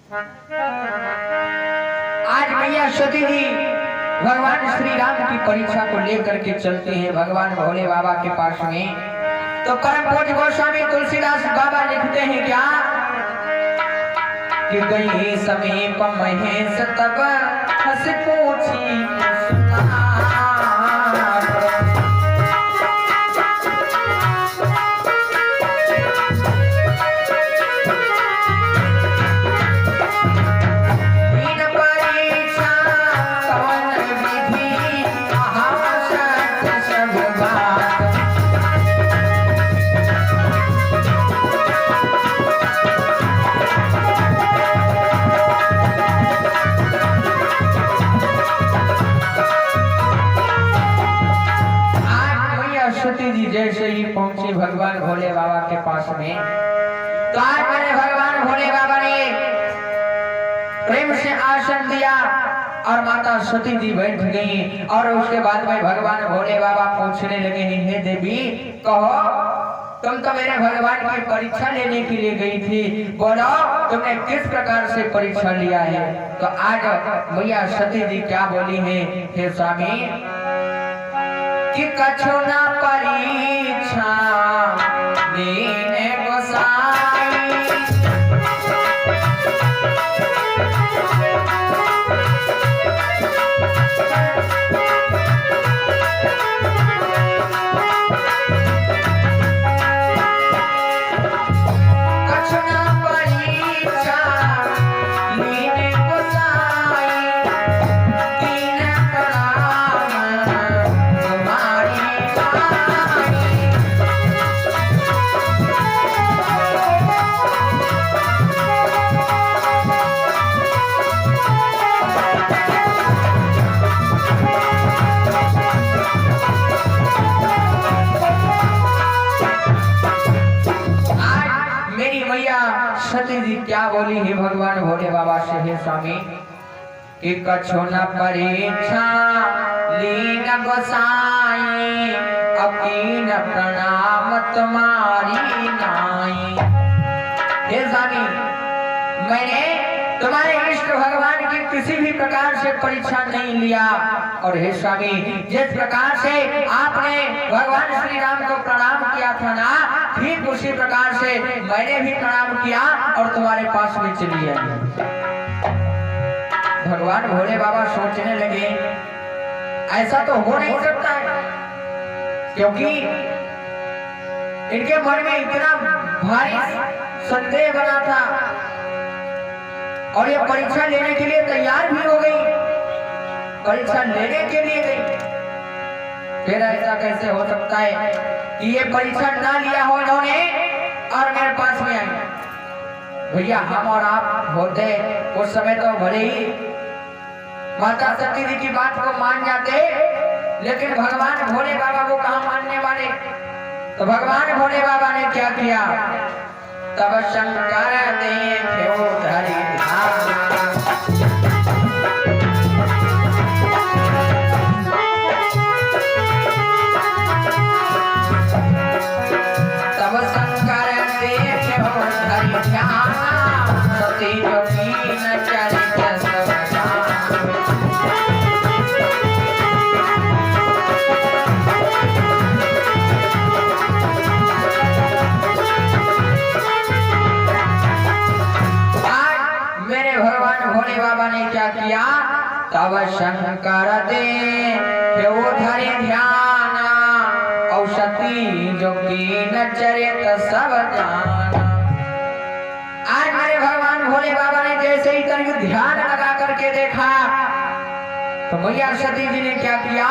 आज मैया सती जी भगवान श्री राम की परीक्षा को लेकर के चलते हैं भगवान भोले बाबा के पास में। तो परम पूज्य गोस्वामी तुलसीदास बाबा लिखते हैं क्या कि गई समीप महेश तब हंस पूछी जैसे ही पहुंचे भगवान भोले बाबा के पास में, तो आज मैंने भगवान भोले बाबा ने प्रेम से आसन दिया और माता सती जी बैठ गई। और उसके बाद में भगवान भोले बाबा पूछने लगे हैं, हे देवी कहो तुम तो मेरे भगवान की परीक्षा लेने के लिए गई थी, बोलो तुमने किस प्रकार से परीक्षा लिया है। तो आज मैया सती जी क्या बोली है, हे स्वामी कि कछु ना परीक्षा दीने गोसाई कछु ना परीक्षा दीने गोसाई दीने प्रणाम सती जी क्या बोली है भगवान भोले बाबा से, हे स्वामी कि कछु न परीक्षा लीन गोसाई अकीन प्रणाम तुम्हारी नाई। हे स्वामी मैंने तुम्हारे इष्ट भगवान की किसी भी प्रकार से परीक्षा नहीं लिया। और हे स्वामी जिस प्रकार से आपने भगवान श्री राम को प्रणाम किया था ना, ठीक उसी प्रकार से मैंने भी प्रणाम किया और तुम्हारे पास में चली आई। भगवान भोले बाबा सोचने लगे ऐसा तो हो नहीं सकता है, क्योंकि इनके मन में इतना भारी संदेह बना था और ये परीक्षा लेने के लिए तैयार भी हो गई, परीक्षा लेने के लिए गई। फिर ऐसा कैसे हो सकता है कि ये परीक्षा ना लिया हो इन्होंने और मेरे पास में आई। भैया हम और आप होते उस समय तो भले ही माता सती जी की बात को मान जाते, लेकिन भगवान भोले बाबा को कहाँ मानने वाले। तो भगवान भोले बाबा ने क्या किया, तब शंकर देखे धरि तब शंकर देखे धरि ध्यान सती जोगीन चरित सब बाबा ने क्या किया, तब शंकर दे धरि ध्यान औषधि जोगीन चरित सब जाना। आज मेरे भगवान भोले बाबा ने जैसे ही तनिक ध्यान लगा करके देखा, तो मैया सती जी ने क्या किया,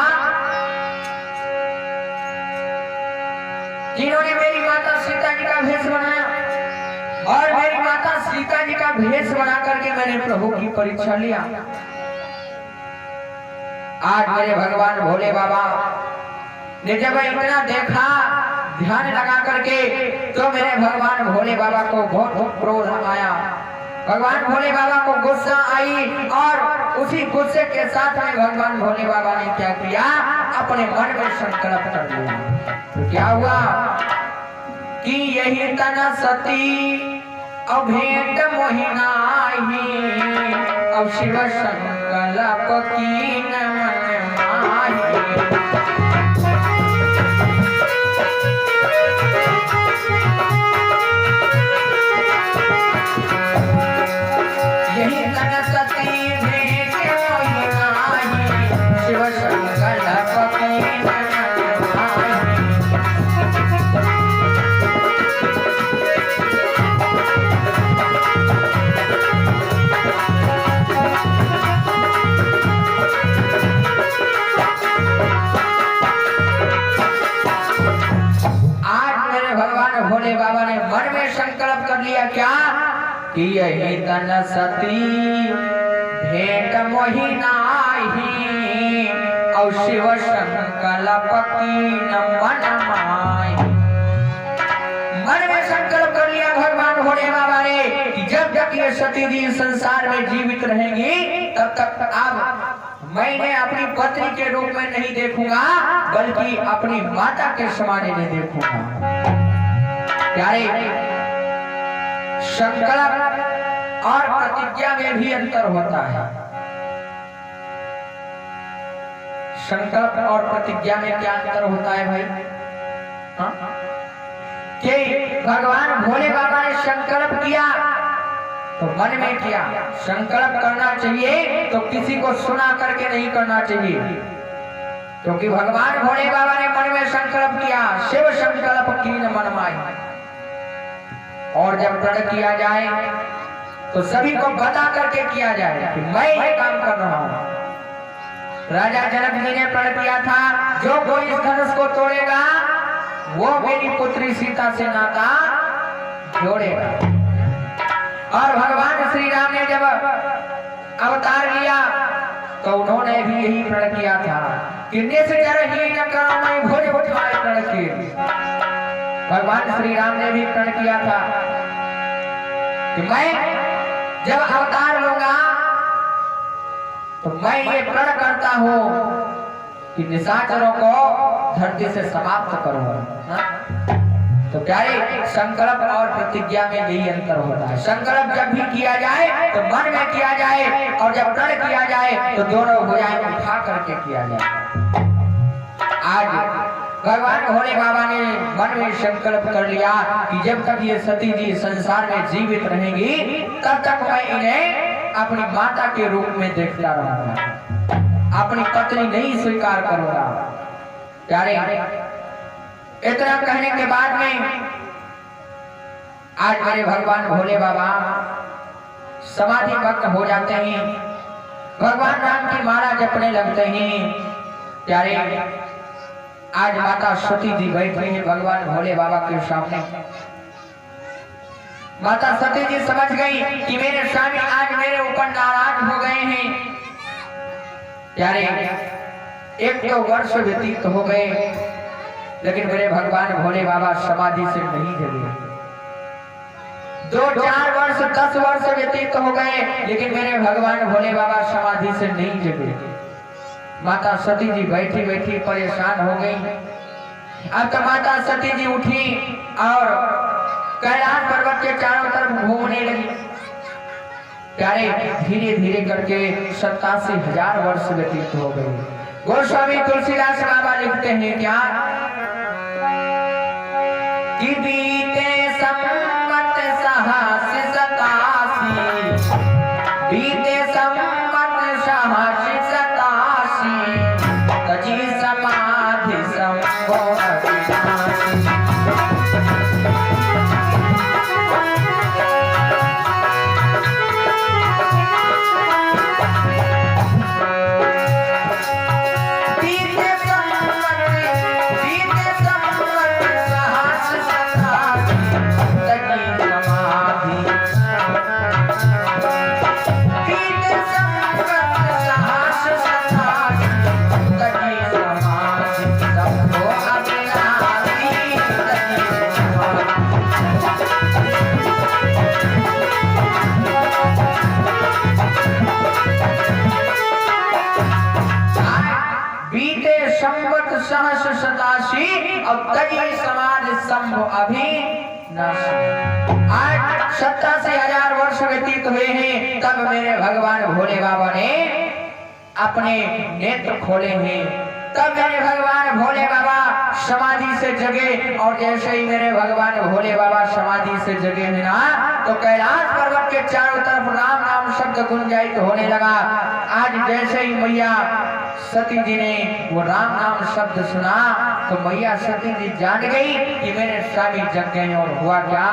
जिन्होंने मेरी माता सीता जी का भेष बनाया और मेरी माता सीता जी का भेष बना करके मैंने प्रभु की परीक्षा लिया। आज मेरे भगवान भोले बाबा ने जब इतना देखा ध्यान लगा करके, तो मेरे भगवान भोले बाबा को बहुत क्रोध आया, भगवान भोले बाबा को गुस्सा आई। और उसी गुस्से के साथ में भगवान भोले बाबा ने क्या किया, अपने मन में संकल्प कर लिया। तो क्या हुआ कि यही तन सती अभेद मोहिनाई माही अब शिव संकल्प की न मन माही। यही तन सती भेंट मोहि नाही शिव संकल्प की न मन माही। भोले बाबा ने मन में संकल्प कर लिया क्या कि यही तन सती भेंट मोहि नाही और शिव संकल्प की न मन माही। मन में संकल्प कर लिया भगवान भोले बाबा ने कि जब तक ये सती जी संसार में जीवित रहेंगी तब तक अब मैंने अपनी पत्नी के रूप में नहीं देखूंगा बल्कि अपनी माता के समान इन्हें देखूंगा। प्यारे संकल्प और प्रतिज्ञा में भी अंतर होता है। संकल्प और प्रतिज्ञा में क्या अंतर होता है भाई? हाँ? कि भगवान भोले बाबा ने संकल्प किया तो मन में किया। संकल्प करना चाहिए तो किसी को सुना करके नहीं करना चाहिए, क्योंकि भगवान भोले बाबा ने मन में संकल्प किया शिव संकल्प की न मन माही। और जब प्रण किया जाए तो सभी को बता करके किया जाए कि मैं ये काम कर रहा हूं। राजा जनक जी ने प्रण किया था जो कोई इस धनुष को तोड़ेगा वो मेरी पुत्री सीता से नाता जोड़ेगा। और भगवान श्री राम ने जब अवतार लिया तो उन्होंने भी यही प्रण किया था कि निश्चर ही न करो मैं भुज उठाए प्रण के। भगवान श्री राम ने भी प्रण किया था कि मैं जब अवतार लूंगा तो मैं ये प्रण करता हूं कि निशाचरों को धरती से समाप्त करूंगा। तो प्यारे संकल्प और प्रतिज्ञा में यही अंतर होता है। संकल्प जब भी किया जाए तो मन में किया जाए और जब प्रण किया जाए तो दोनों भुजाएं उठा करके किया जाए। आज भगवान भोले बाबा ने मन में संकल्प कर लिया कि जब तक ये सती जी संसार में जीवित रहेंगी तब तक मैं इन्हें अपनी माता के रूप में देखता रहूंगा, अपनी पत्नी नहीं स्वीकार करूंगा। प्यारे इतना कहने के बाद में आज मेरे भगवान भोले बाबा समाधि भक्त हो जाते हैं, भगवान राम की माला जपने लगते हैं। प्यारे आज माता सती जी बैठी हैं भगवान भोले बाबा के सामने। माता सती जी समझ गई कि मेरे स्वामी आज मेरे ऊपर नाराज हो गए हैं। प्यारे एक तो वर्ष व्यतीत हो गए लेकिन मेरे भगवान भोले बाबा समाधि से नहीं जगे। 2-4 वर्ष 10 वर्ष व्यतीत हो गए लेकिन मेरे भगवान भोले बाबा समाधि से नहीं जगे। माता सती जी बैठी बैठी परेशान हो गई। अब तो माता सती जी उठी और कैलाश पर्वत के चारों तरफ घूमने लगी। प्यारे धीरे धीरे करके 87,000 वर्ष व्यतीत हो गए। गोस्वामी तुलसीदास बाबा लिखते हैं क्या कि बीते संवत 87, बीते संवत 87, तजी समाधि संभो अविनाशी। सहस्र 87 और तजी समाधि संभो अभी आज 87,000 वर्ष व्यतीत हुए हैं, तब मेरे भगवान भोले बाबा ने अपने नेत्र खोले हैं। तब मेरे भगवान भोले बाबा समाधि से जगे, और जैसे ही मेरे भगवान भोले बाबा समाधि से जगे हैं ना, तो कैलाश पर्वत के चारों तरफ राम नाम शब्द गुंजायित होने लगा। आज जैसे ही मैया सती जी ने वो राम नाम शब्द सुना, तो मैया सती जी जान गई कि मेरे स्वामी जग गए। और हुआ क्या?